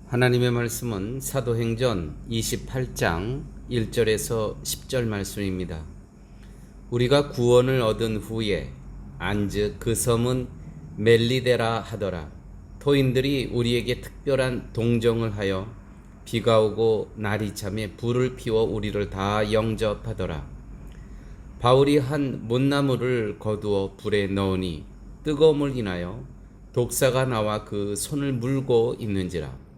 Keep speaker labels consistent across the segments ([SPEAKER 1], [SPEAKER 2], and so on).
[SPEAKER 1] 하나님의 말씀은 사도행전 28장 1절에서 10절 말씀입니다. 우리가 구원을 얻은 후에 안즉 그 섬은 멜리데라 하더라. 토인들이 우리에게 특별한 동정을 하여 비가 오고 날이 참에 불을 피워 우리를 다 영접하더라. 바울이 한 못나무를 거두어 불에 넣으니 뜨거움을 인하여 독사가 나와 그 손을 물고 있는지라.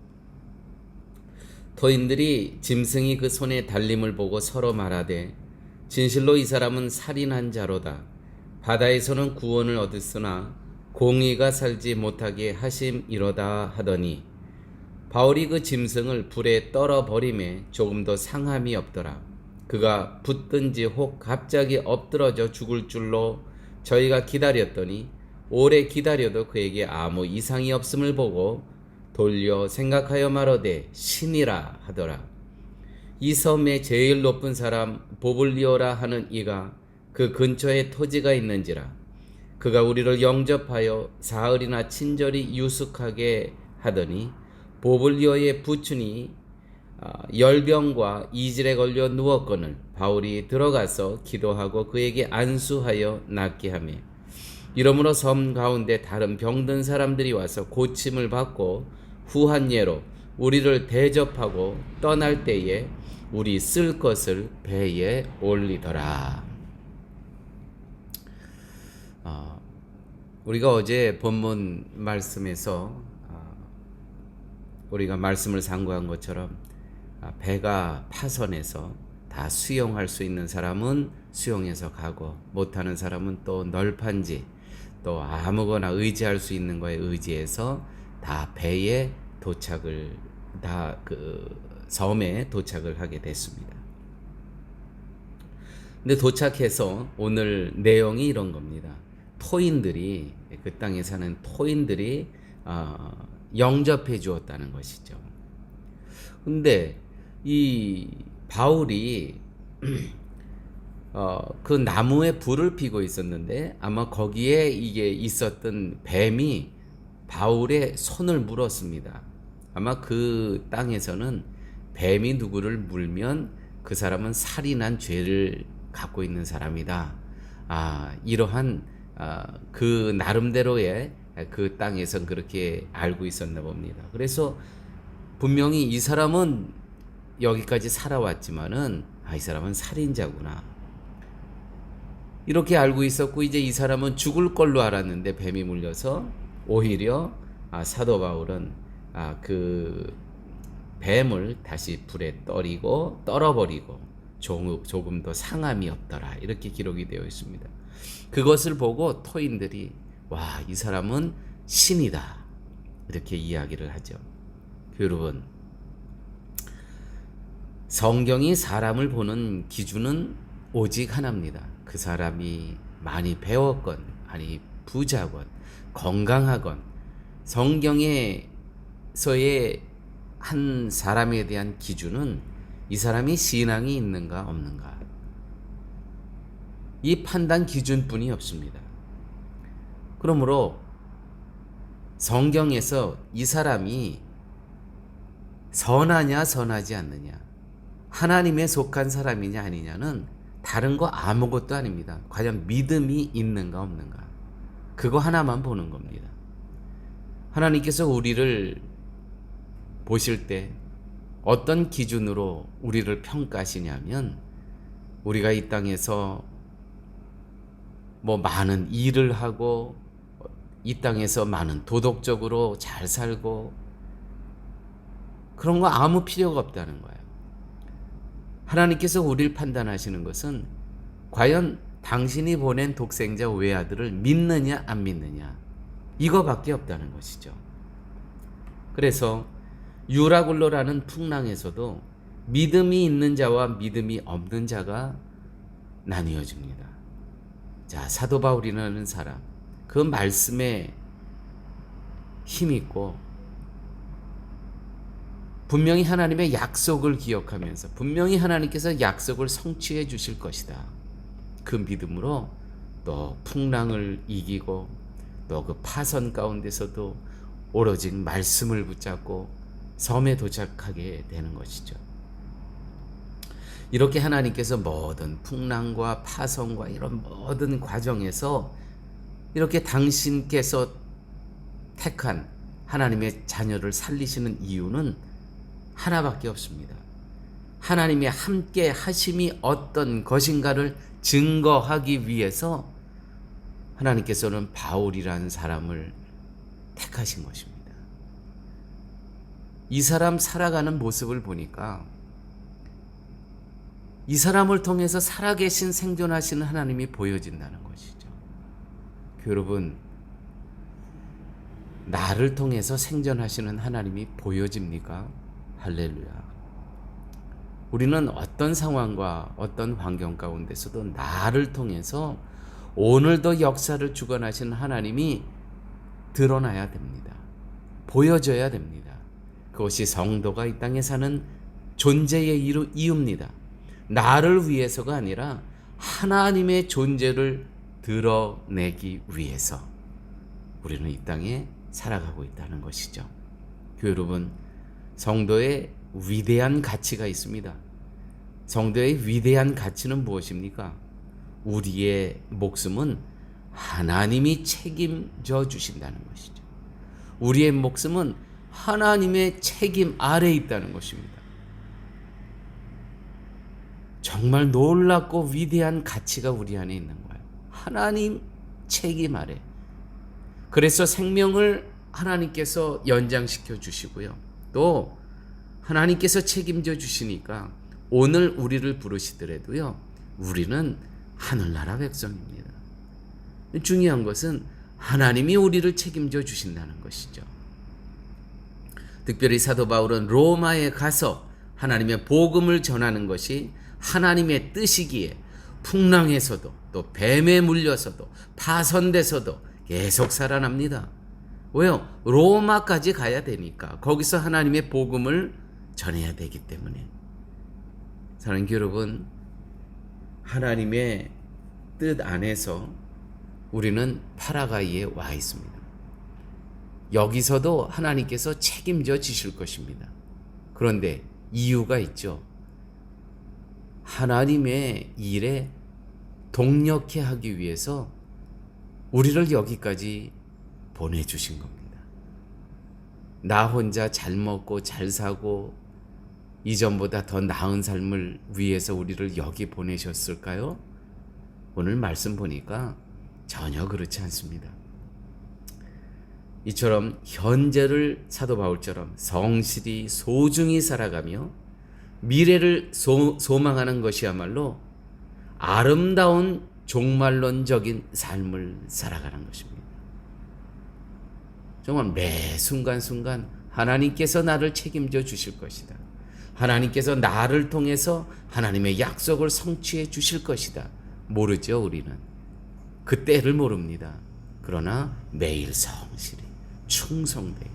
[SPEAKER 1] 토인들이 짐승이 그 손에 달림을 보고 서로 말하되 진실로 이 사람은 살인한 자로다. 바다에서는 구원을 얻었으나 공의가 살지 못하게 하심이로다 하더니 바울이 그 짐승을 불에 떨어 버림에 조금도 상함이 없더라. 그가 붙든지 혹 갑자기 엎드러져 죽을 줄로 저희가 기다렸더니 오래 기다려도 그에게 아무 이상이 없음을 보고 돌려 생각하여 말하되 신이라 하더라. 이 섬의 제일 높은 사람 보블리오라 하는 이가 그 근처에 토지가 있는지라. 그가 우리를 영접하여 사흘이나 친절히 유숙하게 하더니 보블리오의 부춘이 열병과 이질에 걸려 누웠거늘 바울이 들어가서 기도하고 그에게 안수하여 낫게 하며 이러므로 섬 가운데 다른 병든 사람들이 와서 고침을 받고 후한 예로 우리를 대접하고 떠날 때에 우리 쓸 것을 배에 올리더라. 우리가 어제 본문 말씀에서 우리가 말씀을 상고한 것처럼 배가 파선해서 다 수용할 수 있는 사람은 수용해서 가고 못하는 사람은 또 널판지 또 아무거나 의지할 수 있는 거에 의지해서 다 배에 도착을 다 그 섬에 도착을 하게 됐습니다. 근데 도착해서 오늘 내용이 이런 겁니다. 토인들이 그 땅에 사는 토인들이 영접해 주었다는 것이죠. 근데 이 바울이 그 나무에 불을 피고 있었는데 아마 거기에 이게 있었던 뱀이 바울의 손을 물었습니다. 아마 그 땅에서는 뱀이 누구를 물면 그 사람은 살인한 죄를 갖고 있는 사람이다. 이러한 그 나름대로의 그 땅에선 그렇게 알고 있었나 봅니다. 그래서 분명히 이 사람은 여기까지 살아왔지만은 이 사람은 살인자구나. 이렇게 알고 있었고 이제 이 사람은 죽을 걸로 알았는데 뱀이 물려서 오히려 사도 바울은 그 뱀을 다시 불에 떨어버리고 조금 더 상함이 없더라 이렇게 기록이 되어 있습니다. 그것을 보고 토인들이 와, 이 사람은 신이다 이렇게 이야기를 하죠. 여러분, 성경이 사람을 보는 기준은 오직 하나입니다. 그 사람이 많이 배웠건 아니 부자건 건강하건 성경에서의 한 사람에 대한 기준은 이 사람이 신앙이 있는가 없는가 이 판단 기준뿐이 없습니다. 그러므로 성경에서 이 사람이 선하냐 선하지 않느냐 하나님에 속한 사람이냐 아니냐는 다른 거 아무것도 아닙니다. 과연 믿음이 있는가 없는가 그거 하나만 보는 겁니다. 하나님께서 우리를 보실 때 어떤 기준으로 우리를 평가하시냐면 우리가 이 땅에서 많은 일을 하고 이 땅에서 많은 도덕적으로 잘 살고 그런 거 아무 필요가 없다는 거예요. 하나님께서 우리를 판단하시는 것은 과연 당신이 보낸 독생자 외아들을 믿느냐 안 믿느냐 이거밖에 없다는 것이죠. 그래서 유라굴로라는 풍랑에서도 믿음이 있는 자와 믿음이 없는 자가 나뉘어집니다. 자, 사도 바울이라는 사람 그 말씀에 힘있고 분명히 하나님의 약속을 기억하면서 분명히 하나님께서 약속을 성취해 주실 것이다. 그 믿음으로 또 풍랑을 이기고 또 그 파선 가운데서도 오로지 말씀을 붙잡고 섬에 도착하게 되는 것이죠. 이렇게 하나님께서 모든 풍랑과 파성과 이런 모든 과정에서 이렇게 당신께서 택한 하나님의 자녀를 살리시는 이유는 하나밖에 없습니다. 하나님의 함께 하심이 어떤 것인가를 증거하기 위해서 하나님께서는 바울이라는 사람을 택하신 것입니다. 이 사람 살아가는 모습을 보니까 이 사람을 통해서 살아계신 생존하시는 하나님이 보여진다는 것이죠. 여러분, 나를 통해서 생존하시는 하나님이 보여집니까? 할렐루야. 우리는 어떤 상황과 어떤 환경 가운데서도 나를 통해서 오늘도 역사를 주관하시는 하나님이 드러나야 됩니다. 보여져야 됩니다. 그것이 성도가 이 땅에 사는 존재의 이유입니다. 나를 위해서가 아니라 하나님의 존재를 드러내기 위해서 우리는 이 땅에 살아가고 있다는 것이죠. 여러분, 성도의 위대한 가치가 있습니다. 성도의 위대한 가치는 무엇입니까? 우리의 목숨은 하나님이 책임져 주신다는 것이죠. 우리의 목숨은 하나님의 책임 아래에 있다는 것입니다. 정말 놀랍고 위대한 가치가 우리 안에 있는 거예요. 하나님 책임 아래. 그래서 생명을 하나님께서 연장시켜 주시고요. 또 하나님께서 책임져 주시니까 오늘 우리를 부르시더라도요, 우리는 하늘나라 백성입니다. 중요한 것은 하나님이 우리를 책임져 주신다는 것이죠. 특별히 사도 바울은 로마에 가서 하나님의 복음을 전하는 것이 하나님의 뜻이기에 풍랑에서도 또 뱀에 물려서도 파선돼서도 계속 살아납니다. 왜요? 로마까지 가야 되니까. 거기서 하나님의 복음을 전해야 되기 때문에. 사랑하는 여러분, 하나님의 뜻 안에서 우리는 파라가이에 와 있습니다. 여기서도 하나님께서 책임져 주실 것입니다. 그런데 이유가 있죠. 하나님의 일에 동력케 하기 위해서 우리를 여기까지 보내주신 겁니다. 나 혼자 잘 먹고 잘 사고 이전보다 더 나은 삶을 위해서 우리를 여기 보내셨을까요? 오늘 말씀 보니까 전혀 그렇지 않습니다. 이처럼 현재를 사도 바울처럼 성실히 소중히 살아가며 미래를 소망하는 것이야말로 아름다운 종말론적인 삶을 살아가는 것입니다. 정말 매 순간순간 하나님께서 나를 책임져 주실 것이다. 하나님께서 나를 통해서 하나님의 약속을 성취해 주실 것이다. 모르죠, 우리는. 그 때를 모릅니다. 그러나 매일 성실히 충성되게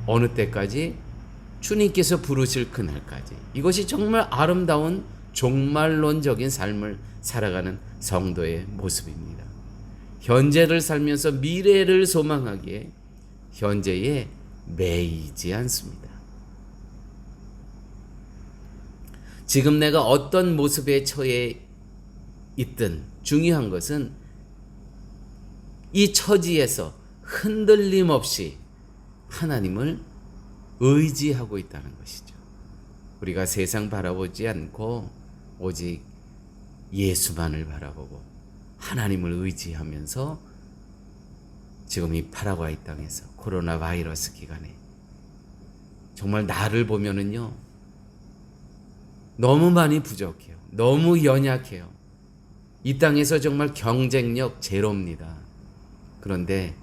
[SPEAKER 1] 어느 때까지? 주님께서 부르실 그날까지. 이것이 정말 아름다운 종말론적인 삶을 살아가는 성도의 모습입니다. 현재를 살면서 미래를 소망하기에 현재에 매이지 않습니다. 지금 내가 어떤 모습에 처해 있든 중요한 것은 이 처지에서 흔들림 없이 하나님을 의지하고 있다는 것이죠. 우리가 세상 바라보지 않고 오직 예수만을 바라보고 하나님을 의지하면서 지금 이 파라과이 땅에서 코로나 바이러스 기간에 정말 나를 보면은요, 너무 많이 부족해요. 너무 연약해요. 이 땅에서 정말 경쟁력 제로입니다. 그런데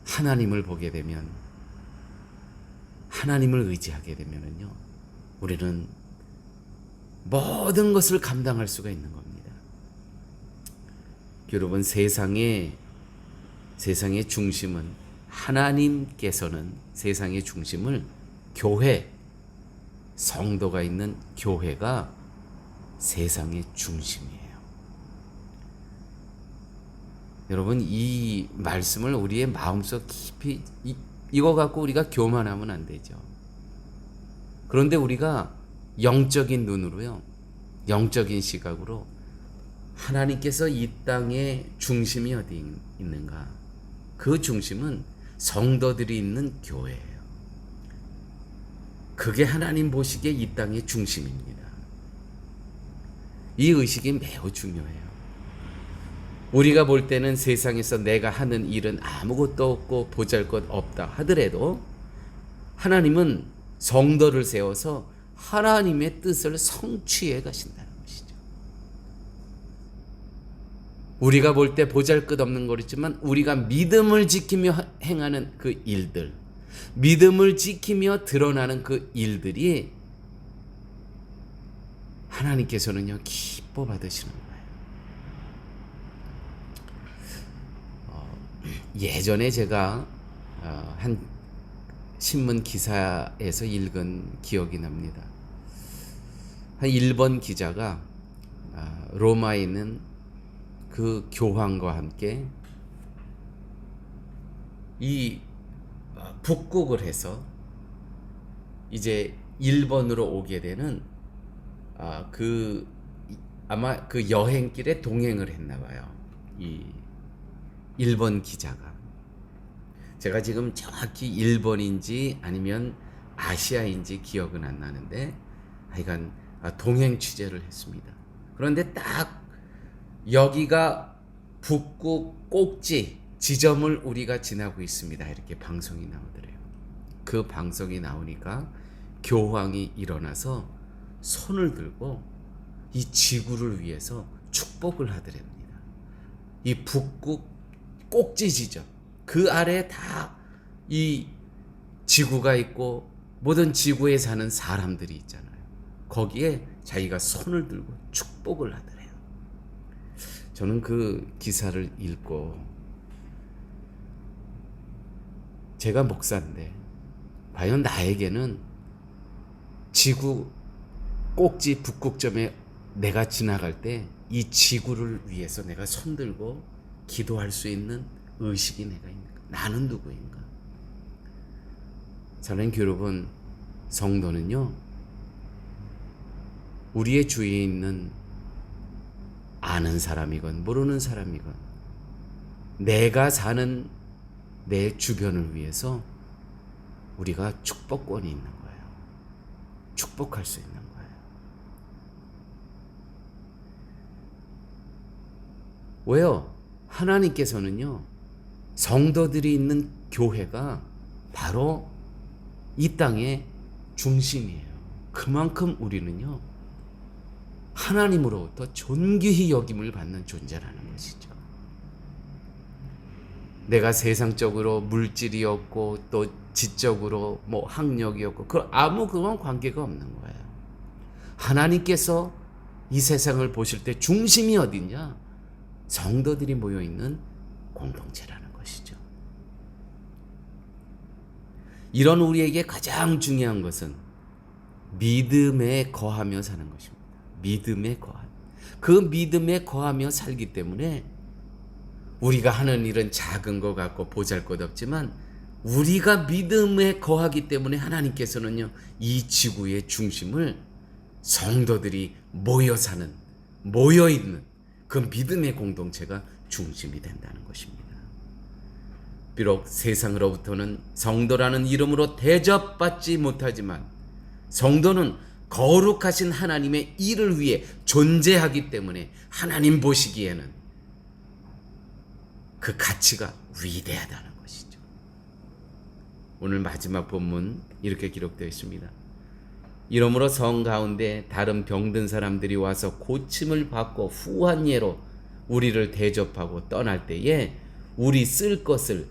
[SPEAKER 1] 하나님을 보게 되면, 하나님을 의지하게 되면은요, 우리는 모든 것을 감당할 수가 있는 겁니다. 여러분, 세상의 중심은, 하나님께서는 세상의 중심을 교회, 성도가 있는 교회가 세상의 중심이에요. 여러분, 이 말씀을 우리의 마음속 깊이 이거 갖고 우리가 교만하면 안 되죠. 그런데 우리가 영적인 눈으로요, 영적인 시각으로 하나님께서 이 땅의 중심이 어디 있는가? 그 중심은 성도들이 있는 교회예요. 그게 하나님 보시기에 이 땅의 중심입니다. 이 의식이 매우 중요해요. 우리가 볼 때는 세상에서 내가 하는 일은 아무것도 없고 보잘것 없다 하더라도 하나님은 성도를 세워서 하나님의 뜻을 성취해 가신다는 것이죠. 우리가 볼 때 보잘것없는 거겠지만 우리가 믿음을 지키며 행하는 그 일들, 믿음을 지키며 드러나는 그 일들이 하나님께서는요 기뻐 받으시는 거예요. 예전에 제가 한 신문 기사에서 읽은 기억이 납니다. 한 일본 기자가 로마에 있는 그 교황과 함께 이 북국을 해서 이제 일본으로 오게 되는 아마 그 여행길에 동행을 했나 봐요. 이 일본 기자가. 제가 지금 정확히 일본인지 아니면 아시아인지 기억은 안 나는데 하여간 동행 취재를 했습니다. 그런데 딱 여기가 북극 꼭지 지점을 우리가 지나고 있습니다. 이렇게 방송이 나오더래요. 그 방송이 나오니까 교황이 일어나서 손을 들고 이 지구를 위해서 축복을 하더랍니다. 이 북극 꼭지 지점, 그 아래에 다 이 지구가 있고 모든 지구에 사는 사람들이 있잖아요. 거기에 자기가 손을 들고 축복을 하더래요. 저는 그 기사를 읽고 제가 목사인데 과연 나에게는 지구 꼭지 북극점에 내가 지나갈 때 이 지구를 위해서 내가 손들고 기도할 수 있는 의식이 내가 있는가? 나는 누구인가? 사랑하는 여러분, 성도는요 우리의 주위에 있는 아는 사람이건 모르는 사람이건 내가 사는 내 주변을 위해서 우리가 축복권이 있는 거예요. 축복할 수 있는 거예요. 왜요? 하나님께서는요 성도들이 있는 교회가 바로 이 땅의 중심이에요. 그만큼 우리는요 하나님으로부터 존귀히 여김을 받는 존재라는 것이죠. 내가 세상적으로 물질이 없고 또 지적으로 뭐 학력이 없고 아무 그런 관계가 없는 거예요. 하나님께서 이 세상을 보실 때 중심이 어디냐? 성도들이 모여있는 공동체라는 것이죠. 이런 우리에게 가장 중요한 것은 믿음에 거하며 사는 것입니다. 믿음에 거하며. 그 믿음에 거하며 살기 때문에 우리가 하는 일은 작은 것 같고 보잘것없지만 우리가 믿음에 거하기 때문에 하나님께서는요 이 지구의 중심을 성도들이 모여 사는, 모여 있는 그 믿음의 공동체가 중심이 된다는 것입니다. 비록 세상으로부터는 성도라는 이름으로 대접받지 못하지만 성도는 거룩하신 하나님의 일을 위해 존재하기 때문에 하나님 보시기에는 그 가치가 위대하다는 것이죠. 오늘 마지막 본문 이렇게 기록되어 있습니다. 이러므로 성 가운데 다른 병든 사람들이 와서 고침을 받고 후한 예로 우리를 대접하고 떠날 때에 우리 쓸 것을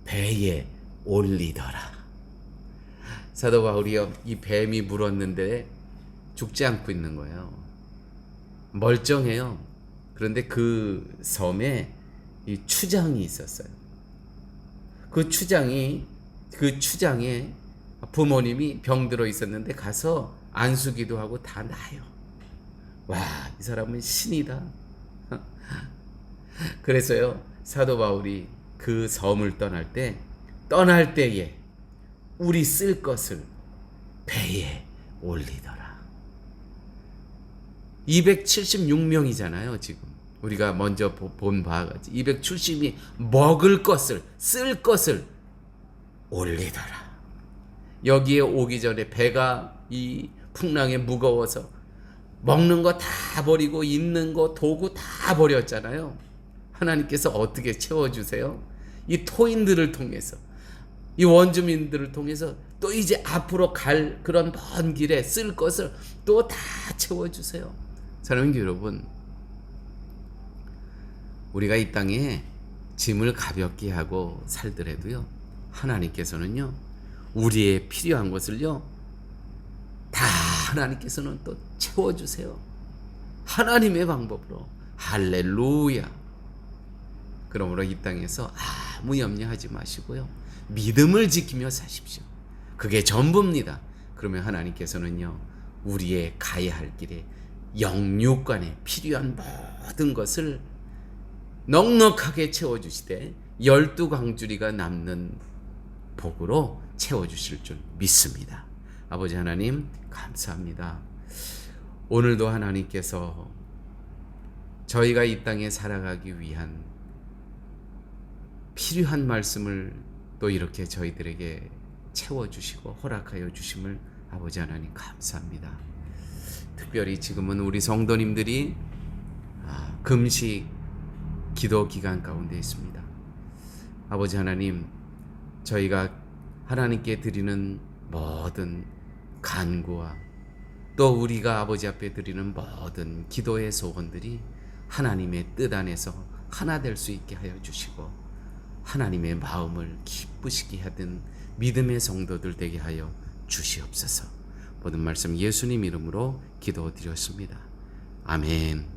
[SPEAKER 1] 배에 올리더라. 사도 바울이요 이 뱀이 물었는데 죽지 않고 있는 거예요. 멀쩡해요. 그런데 그 섬에 이 추장이 있었어요. 그 추장에 부모님이 병들어 있었는데 가서 안수기도 하고 다 나아요. 와, 이 사람은 신이다. 그래서요 사도 바울이 그 섬을 떠날 때에 우리 쓸 것을 배에 올리더라. 276명이잖아요. 지금 우리가 먼저 본 바와 같이 270이 먹을 것을, 쓸 것을 올리더라. 여기에 오기 전에 배가 이 풍랑에 무거워서 먹는 거 다 버리고 입는 거 도구 다 버렸잖아요. 하나님께서 어떻게 채워주세요? 이 토인들을 통해서, 이 원주민들을 통해서 또 이제 앞으로 갈 그런 먼 길에 쓸 것을 또 다 채워주세요. 사랑하는 여러분, 우리가 이 땅에 짐을 가볍게 하고 살더라도요, 하나님께서는요, 우리의 필요한 것을요, 다 하나님께서는 또 채워주세요. 하나님의 방법으로. 할렐루야. 그러므로 이 땅에서 아무 염려하지 마시고요, 믿음을 지키며 사십시오. 그게 전부입니다. 그러면 하나님께서는요, 우리의 가야 할 길에 영육간에 필요한 모든 것을 넉넉하게 채워주시되 12광주리가 남는 복으로 채워주실 줄 믿습니다. 아버지 하나님 감사합니다. 오늘도 하나님께서 저희가 이 땅에 살아가기 위한 필요한 말씀을 또 이렇게 저희들에게 채워주시고 허락하여 주심을 아버지 하나님 감사합니다. 특별히 지금은 우리 성도님들이 금식 기도 기간 가운데 있습니다. 아버지 하나님, 저희가 하나님께 드리는 모든 간구와 또 우리가 아버지 앞에 드리는 모든 기도의 소원들이 하나님의 뜻 안에서 하나 될 수 있게 하여 주시고 하나님의 마음을 기쁘시게 하던 믿음의 성도들 되게 하여 주시옵소서. 모든 말씀 예수님 이름으로 기도드렸습니다. 아멘.